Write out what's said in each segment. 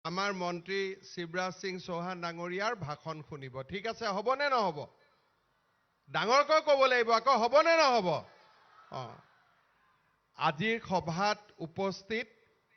আমাৰ মন্ত্ৰী শিৱৰাজ সিং চৌহান ডাঙৰীয়াৰ ভাষণ শুনিব। ঠিক আছে, হ'বনে নহ'ব? ডাঙৰকৈ ক'ব লাগিব আকৌ, হ'বনে নহ'ব? আজিৰ সভাত উপস্থিত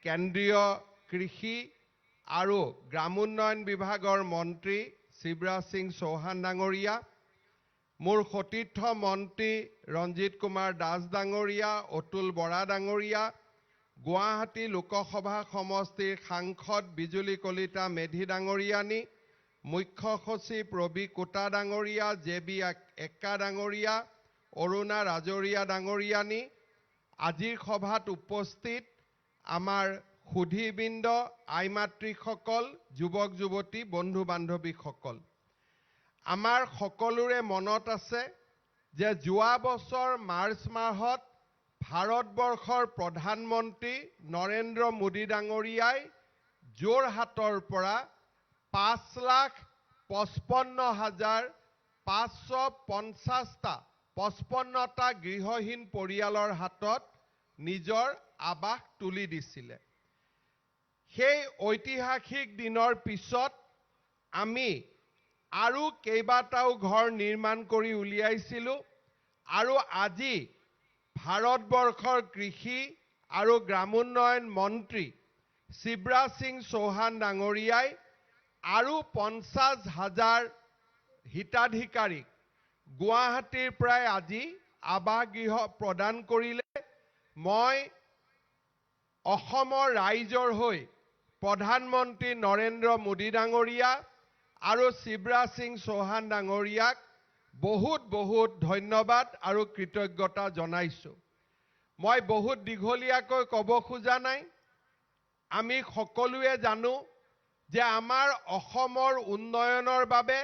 কেন্দ্ৰীয় কৃষি আৰু গ্ৰামোন্নয়ন বিভাগৰ মন্ত্ৰী শিৱৰাজ সিং চৌহান ডাঙৰীয়া, মোৰ সতীৰ্থ মন্ত্ৰী ৰঞ্জিত কুমাৰ দাস ডাঙৰীয়া, অতুল বৰা ডাঙৰীয়া, গুৱাহাটী লোকসভা সমষ্টিৰ সাংসদ বিজুলী কলিতা মেধি ডাঙৰীয়ানী, মুখ্য সচিব ৰবি কোটা ডাঙৰীয়া, জে.বি. এক্কা ডাঙৰীয়া, অৰুণা ৰাজৰীয়া ডাঙৰীয়ানী, আজিৰ সভাত উপস্থিত আমাৰ সুধীবৃন্দ, আইমাতৃসকল, যুৱক যুৱতী, বন্ধু বান্ধৱীসকল, আমাৰ সকলোৰে মনত আছে যে যোৱা বছৰ মাৰ্চ মাহত ভাৰতবৰ্ষৰ প্ৰধানমন্ত্ৰী নৰেন্দ্ৰ মোদী ডাঙৰীয়াই যোৰহাটৰ পৰা 5,55,550টা গৃহহীন পৰিয়ালৰ হাতত নিজৰ আবাস তুলি দিছিলে। সেই ঐতিহাসিক দিনৰ পিছত আমি আৰু কেইবাটাও ঘৰ নিৰ্মাণ কৰি উলিয়াইছিলোঁ আৰু আজি ভাৰতবৰ্ষৰ কৃষি আৰু গ্ৰামোন্নয়ন মন্ত্ৰী শিৱৰাজ সিং চৌহান ডাঙৰীয়াই আৰু 50,000 হিতাধিকাৰীক গুৱাহাটীৰ পৰাই আজি আৱাস গৃহ প্ৰদান কৰিলে। মই অসমৰ ৰাইজৰ হৈ প্ৰধানমন্ত্ৰী নৰেন্দ্ৰ মোদী ডাঙৰীয়া আৰু শিৱৰাজ সিং চৌহান ডাঙৰীয়াক বহুত বহুত ধন্যবাদ আৰু কৃতজ্ঞতা জনাইছোঁ। মই বহুত দীঘলীয়াকৈ ক'ব খোজা নাই। আমি সকলোৱে জানো যে আমাৰ অসমৰ উন্নয়নৰ বাবে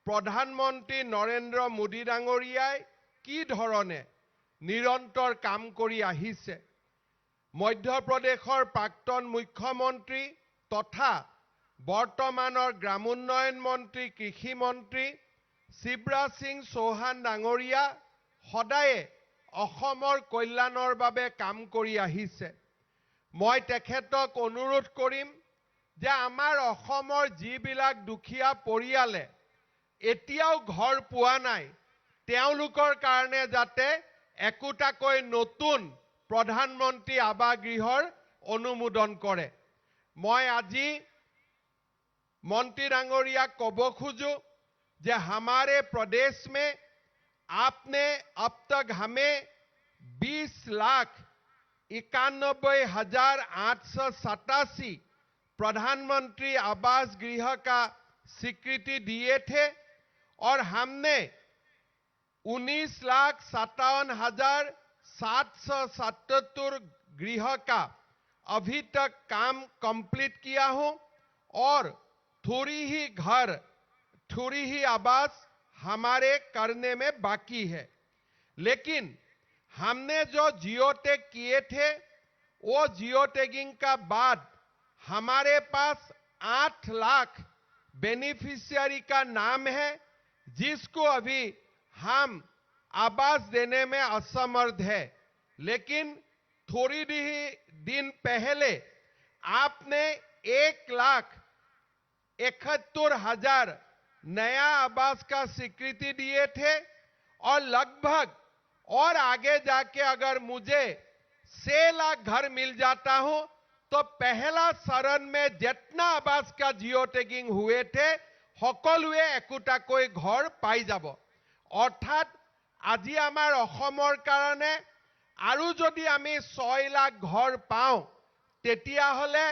প্ৰধানমন্ত্ৰী নৰেন্দ্ৰ মোদী ডাঙৰীয়াই কি ধৰণে নিৰন্তৰ কাম কৰি আহিছে। মধ্যপ্ৰদেশৰ প্ৰাক্তন মুখ্যমন্ত্ৰী তথা বৰ্তমানৰ গ্ৰামোন্নয়ন মন্ত্ৰী, কৃষি মন্ত্ৰী শিৱৰাজ সিং চৌহান ডাঙৰীয়া সদায়ে অসমৰ কল্যাণৰ বাবে কাম কৰি আহিছে। মই তেখেতক অনুৰোধ কৰিম যে আমাৰ অসমৰ যিবিলাক দুখীয়া পৰিয়ালে এতিয়াও ঘৰ পোৱা নাই, তেওঁলোকৰ কাৰণে যাতে একোটাকৈ নতুন প্ৰধানমন্ত্ৰী আৱাস গৃহৰ অনুমোদন কৰে। মই আজি मंत्री डांगरिया कब खोजो जे हमारे प्रदेश में आपने अब तक हमें 20,91,887 प्रधानमंत्री आवास गृह का स्वीकृति दिए थे और हमने 19,57,777 गृह का अभी तक काम कंप्लीट किया हूं और थोड़ी ही आवास हमारे करने में बाकी है। लेकिन हमने जो जियो टैग किए थे वो जियो टैगिंग का बाद हमारे पास 8 लाख बेनिफिशियरी का नाम है, जिसको अभी हम आवास देने में असमर्थ है। लेकिन थोड़ी ही दिन पहले आपने 1,71,000 नया आवास का स्वीकृति दिए थे और लगभग और आगे जाके अगर मुझे 6 लाख घर मिल जाता हूं तो पहला शरण में जितना आवास का जियो टैगिंग हुए थे সকলোৱে একোটাকৈ ঘৰ পাই যাব। অৰ্থাৎ আজি আমাৰ অসমৰ কাৰণে আৰু যদি আমি 6 লাখ ঘৰ পাওঁ তেতিয়াহলে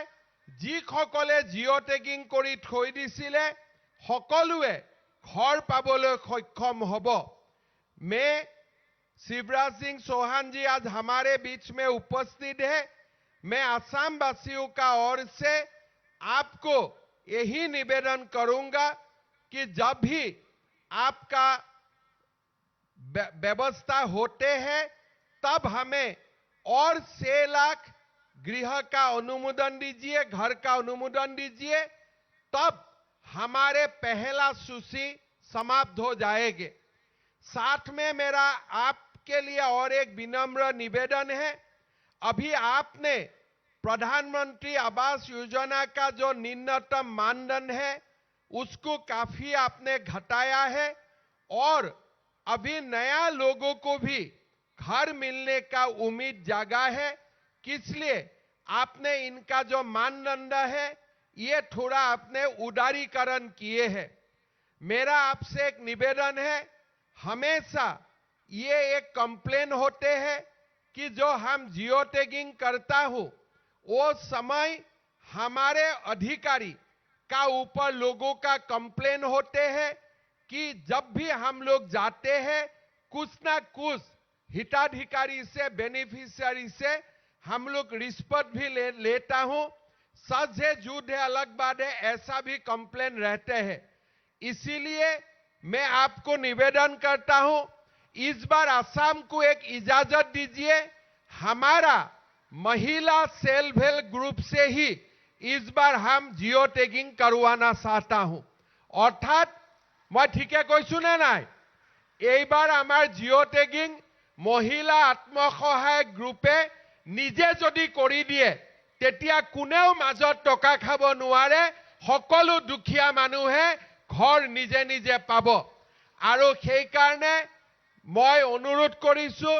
যিসকলে জিও ট্যাগিং কৰি থৈ দিছিলে সকলোৱে ঘৰ পাবলৈ সক্ষম হ'ব। मैं शिवराज सिंह चौहान जी आज हमारे बीच में उपस्थित है। मैं असम वासियों का ओर से आपको यही निवेदन करूंगा कि जब भी आपका व्यवस्था होते हैं तब हमें और 6 लाख गृह का अनुमोदन दीजिए, घर का अनुमोदन दीजिए, तब हमारे पहला सूची समाप्त हो जाएंगे। साथ में मेरा आपके लिए और एक विनम्र निवेदन है। अभी आपने प्रधानमंत्री आवास योजना का जो न्यूनतम मानदंड है उसको काफी आपने घटाया है और अभी नया लोगों को भी घर मिलने का उम्मीद जागा है, इसलिए आपने इनका जो मानदंड है ये थोड़ा आपने उदारीकरण किए हैं। मेरा आपसे एक निवेदन है, हमेशा ये एक कंप्लेन होते हैं कि जो हम जियो टैगिंग करता हूं वो समय हमारे अधिकारी का ऊपर लोगों का कंप्लेन होते हैं कि जब भी हम लोग जाते हैं कुछ ना कुछ हिताधिकारी से, बेनिफिशियरी से हम लोग रिश्वत भी लेता हूं। सच है झूठ है अलग बात है, ऐसा भी कंप्लेन रहते हैं। इसीलिए मैं आपको निवेदन करता हूं, इस बार असम को एक इजाजत दीजिए। हमारा महिला सेल्फ हेल्प ग्रुप से ही इस बार हम जियो टैगिंग करवाना चाहता हूं। अर्थात मैं ठीक है कोई सुने ना, এইবাৰ আমাৰ জিঅ' টেগিং মহিলা আত্মসহায়ক গ্ৰুপে নিজে যদি কৰি দিয়ে তেতিয়া কোনেও মাজত টকা খাব নোৱাৰে, সকলো দুখীয়া মানুহে ঘৰ নিজে নিজে পাব। আৰু সেই কাৰণে मैं अनुरोध करिसु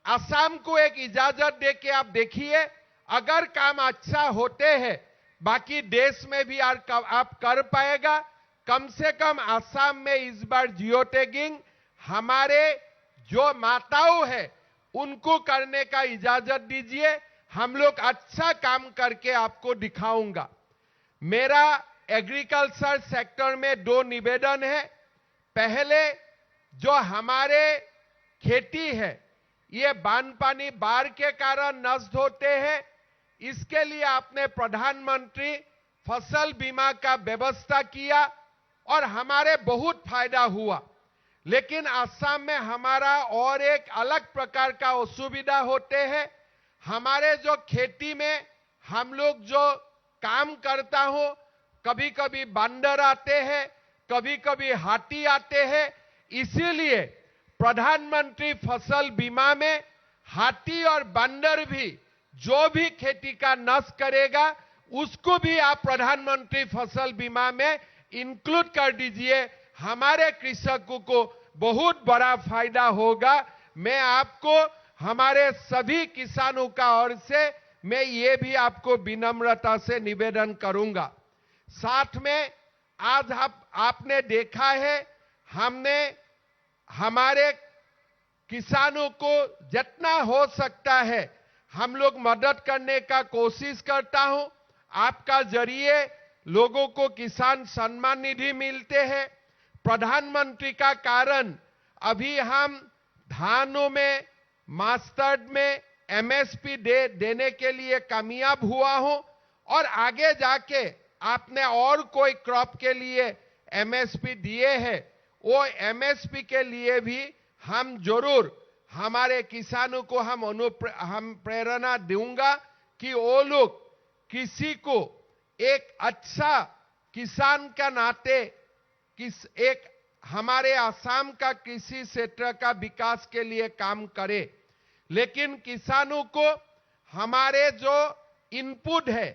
असम को एक इजाजत दे के आप देखिए, अगर काम अच्छा होते हैं बाकी देश में भी आप कर पाएगा। कम से कम असम में इस बार जियो टैगिंग हमारे जो माताओं है उनको करने का इजाजत दीजिए, हम लोग अच्छा काम करके आपको दिखाऊंगा। मेरा एग्रीकल्चर सेक्टर में 2 निवेदन है। पहले जो हमारे खेती है ये बानपानी बाढ़ के कारण नष्ट होते हैं, इसके लिए आपने प्रधानमंत्री फसल बीमा का व्यवस्था किया और हमारे बहुत फायदा हुआ। लेकिन असम में हमारा और एक अलग प्रकार का असुविधा होते हैं। हमारे जो खेती में हम लोग जो काम करता हो, कभी कभी बंदर आते हैं, कभी कभी हाथी आते हैं। इसीलिए प्रधानमंत्री फसल बीमा में हाथी और बंदर भी जो भी खेती का नष्ट करेगा उसको भी आप प्रधानमंत्री फसल बीमा में इंक्लूड कर दीजिए। हमारे कृषकों को बहुत बड़ा फायदा होगा। मैं आपको हमारे सभी किसानों का ओर से मैं ये भी आपको विनम्रता से निवेदन करूंगा। साथ में आज आपने देखा है हमने हमारे किसानों को जितना हो सकता है हम लोग मदद करने का कोशिश करता हूं। आपका जरिए लोगों को किसान सम्मान निधि मिलते हैं। प्रधानमंत्री का कारण अभी हम धानों में, मस्टर्ड में एमएसपी देने के लिए कामयाब हुआ हूं और आगे जाके आपने और कोई क्रॉप के लिए एमएसपी दिए हैं, वो एमएसपी के लिए भी हम जरूर हमारे किसानों को हम प्रेरणा दूंगा कि वो लोग किसी को एक अच्छा किसान का नाते एक हमारे असम का कृषि क्षेत्र का विकास के लिए काम करे। लेकिन किसानों को हमारे जो इनपुट है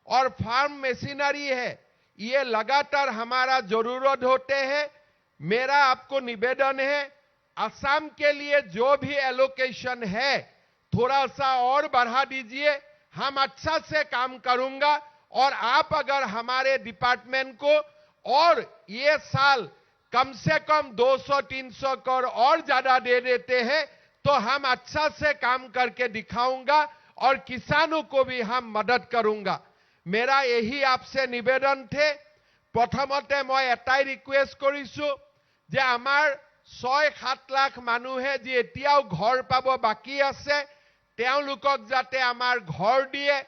और फार्म मशीनरी है ये लगातार हमारा जरूरत होते हैं। मेरा आपको निवेदन है असम के लिए जो भी एलोकेशन है थोड़ा सा और बढ़ा दीजिए, हम अच्छा से काम करूंगा। और आप अगर हमारे डिपार्टमेंट को और ये साल कम से कम 200-300 करोड़ और ज्यादा दे देते हैं तो हम अच्छा से काम करके दिखाऊंगा और किसानों को भी हम मदद करूंगा। मेरा यही आपसे निवेदन थे। प्रथमते मैं एटाई रिक्वेस्ट करिसु जे आमार 6-7 लाख मानुहे जे एतियाও घर पाब बाकी आछे तेओलोকক जाते आमार घर दिए,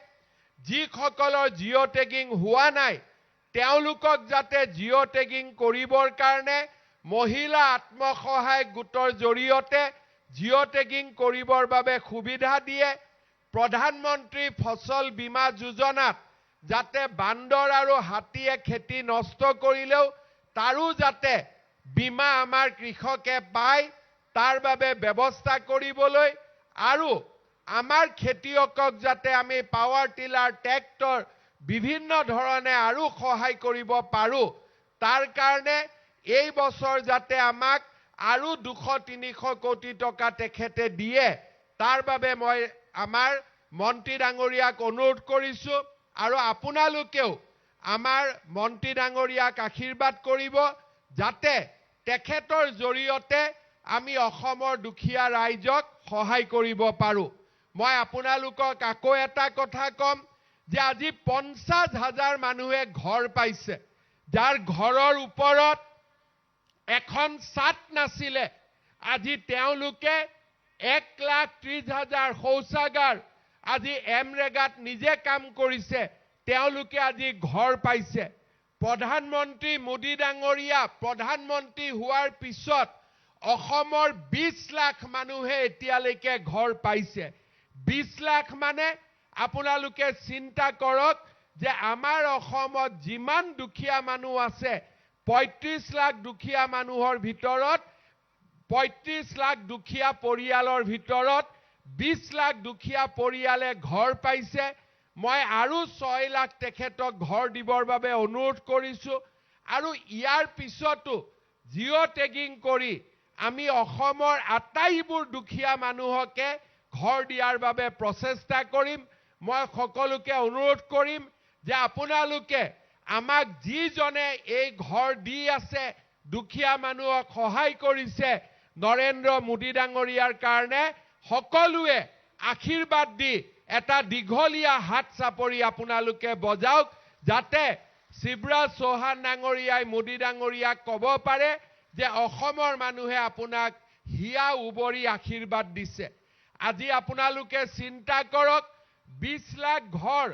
जिসকলৰ जियो टैगिंग हुआ नाई तेओलोকক जाते जियो टैगिंग करिবৰ কাৰণে महिला आत्मसहायक गोटर जरियते जियो टैगिंग करिবৰ বাবে सुविधा दिए। प्रधानमंत्री फसल बीमा योजनात जाते बांदर और हाथीए खेती नष्ट करिलेও तारू जाते बीमा आमार कृषके पाय तार বাবে व्यवस्था करिবলৈ। आरु আমাৰ খেতিয়কক যাতে আমি পাৱাৰ টিলাৰ ট্ৰেক্টৰ বিভিন্ন ধৰণে আৰু সহায় কৰিব পাৰো তাৰ কাৰণে এই বছৰ যাতে আমাক আৰু 200-300 কোটি টকা তেখেতে দিয়ে তাৰ বাবে মই আমাৰ মন্ত্ৰী ডাঙৰীয়াক অনুৰোধ কৰিছো আৰু আপোনালোকেও আমাৰ মন্ত্ৰী ডাঙৰীয়াক আশীৰ্বাদ কৰিব যাতে তেখেতৰ জৰিয়তে আমি অসমৰ দুখীয়া ৰাইজক সহায় কৰিব পাৰো মই আপোনালোকক আকৌ এটা কথা কম যে আজি 50,000 মানুহে ঘৰ পাইছে যাৰ ঘৰৰ ওপৰত এখন ছাদ নাছিলে আজি তেওঁলোকে 1,30,000 শৌচাগাৰ আজি এমৰেগাত নিজে কাম কৰিছে তেওঁলোকে আজি ঘৰ পাইছে প্ৰধানমন্ত্ৰী মোদী ডাঙৰীয়া প্ৰধানমন্ত্ৰী হোৱাৰ পিছত অসমৰ 20 লাখ মানুহে এতিয়ালৈকে ঘৰ পাইছে 20 লাখ মানে আপোনালোকে চিন্তা কৰক যে আমাৰ অসমত যিমান দুখীয়া মানুহ আছে 35 লাখ দুখীয়া মানুহৰ ভিতৰত 35 লাখ দুখীয়া পৰিয়ালৰ ভিতৰত 20 লাখ দুখীয়া পৰিয়ালে ঘৰ পাইছে মই আৰু 6 লাখ তেখেতক ঘৰ দিবৰ বাবে অনুৰোধ কৰিছো আৰু ইয়াৰ পিছতো জিঅ টেগিং কৰি আমি অসমৰ আটাইবোৰ দুখীয়া মানুহকে ঘৰ দিয়াৰ বাবে প্ৰচেষ্টা কৰিম মই সকলোকে অনুৰোধ কৰিম যে আপোনালোকে আমাক যিজনে এই ঘৰ দি আছে দুখীয়া মানুহক সহায় কৰিছে নৰেন্দ্ৰ মোদী ডাঙৰীয়াৰ কাৰণে সকলোৱে আশীৰ্বাদ দি এটা দীঘলীয়া হাত চাপৰি আপোনালোকে বজাওক যাতে শিৱৰাজ চৌহান ডাঙৰীয়াই মোদী ডাঙৰীয়াক ক'ব পাৰে যে অসমৰ মানুহে আপোনাক হিয়া উবৰি আশীৰ্বাদ দিছে আজি আপোনালোকে চিন্তা কৰক 20 লাখ ঘৰ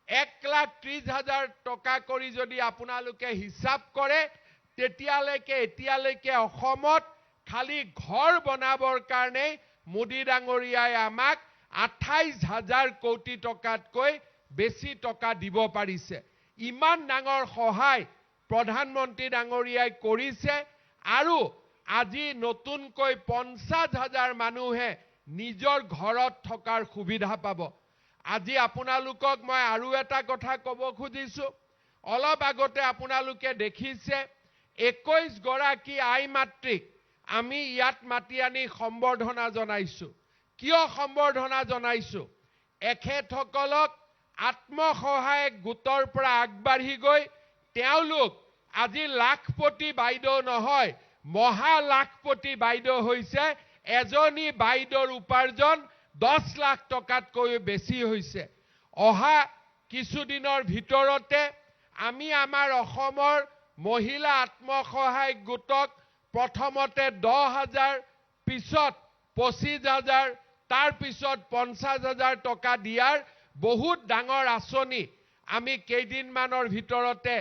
1,30,000 টকা কৰি যদি আপোনালোকে হিচাপ কৰে তেতিয়ালৈকে এতিয়ালৈকে অসমত খালি ঘৰ বনাবৰ কাৰণে মোদী ডাঙৰীয়াই আমাক 28,000 কোটি টকাতকৈ বেছি টকা দিব পাৰিছে ইমান ডাঙৰ সহায় প্ৰধানমন্ত্ৰী ডাঙৰীয়াই কৰিছে আৰু আজি নতুনকৈ 50,000 মানুহে নিজৰ ঘৰত থকাৰ সুবিধা পাব আজি আপোনালোকক মই আৰু এটা কথা ক'ব খুজিছো অলপ আগতে আপোনালোকে দেখিছে 21 গৰাকী আই মাতৃক আমি ইয়াত মাতি আনি সম্বৰ্ধনা জনাইছো কিয় সম্বৰ্ধনা জনাইছো এখেতসকলক আত্মসহায়ক গোটৰ পৰা আগবাঢ়ি গৈ তেওঁলোক আজি লাখপতি বাইদেউ নহয় মহা লাখপতি বাইদেউ হৈছে এজনী বাইদেউৰ উপাৰ্জন 10 লাখ টকাতকৈ বেছি হৈছে অহা কিছুদিনৰ ভিতৰতে আমি আমাৰ অসমৰ মহিলা আত্মসহায়ক গোটক প্ৰথমতে 10,000 পিছত 25,000 তাৰ পিছত 50,000 টকা দিয়াৰ বহুত ডাঙৰ আঁচনি আমি কেইদিনমানৰ ভিতৰতে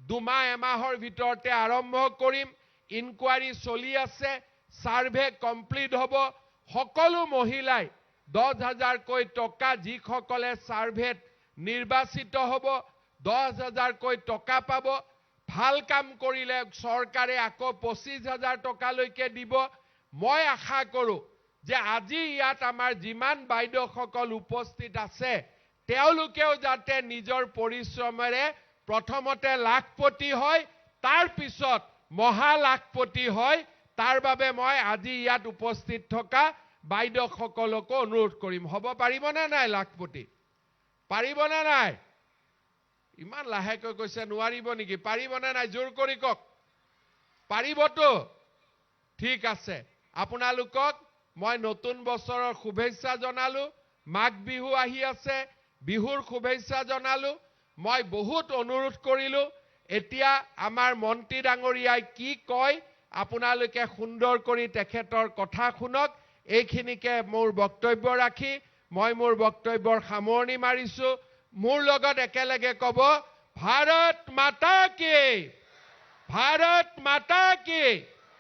দুমাহ এমাহৰ ভিতৰতে আৰম্ভ কৰিম ইনকুৱাৰী চলি আছে সাৰ্ভে কমপ্লিট হ'ব সকলো মহিলাই 10,000 কৈ টকা যিসকলে সাৰ্ভেত নিৰ্বাচিত হ'ব 10,000 কৈ টকা পাব ভাল কাম কৰিলে চৰকাৰে আকৌ 25,000 টকালৈকে দিব মই আশা কৰো যে আজি ইয়াত আমাৰ যিমান বাইদেউসকল উপস্থিত আছে তেওঁলোকেও যাতে নিজৰ পৰিশ্ৰমেৰে প্ৰথমতে লাখপতি হয় তাৰ পিছত মহা লাখপতি হয় তাৰ বাবে মই আজি ইয়াত উপস্থিত থকা বাইদেউসকলকো অনুৰোধ কৰিম হ'ব পাৰিবনে নাই লাখপতি পাৰিবনে নাই ইমান লাহেকৈ কৈছে নোৱাৰিব নেকি পাৰিবনে নাই জোৰ কৰি কওক পাৰিবতো ঠিক আছে আপোনালোকক মই নতুন বছৰৰ শুভেচ্ছা জনালো মাঘ বিহু আহি আছে বিহুৰ শুভেচ্ছা জনালো মই বহুত অনুৰোধ কৰিলো এতিয়া আমাৰ মন্ত্ৰী ডাঙৰীয়াই কি কয় আপোনালোকে সুন্দৰ কৰি তেখেতৰ কথা শুনক এইখিনিকে মোৰ বক্তব্য ৰাখি মই মোৰ বক্তব্যৰ সামৰণি মাৰিছো মোৰ লগত একেলগে ক'ব ভাৰত মাতা কি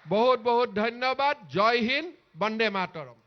বহুত বহুত ধন্যবাদ জয় হিন্দ বন্দে মাতৰম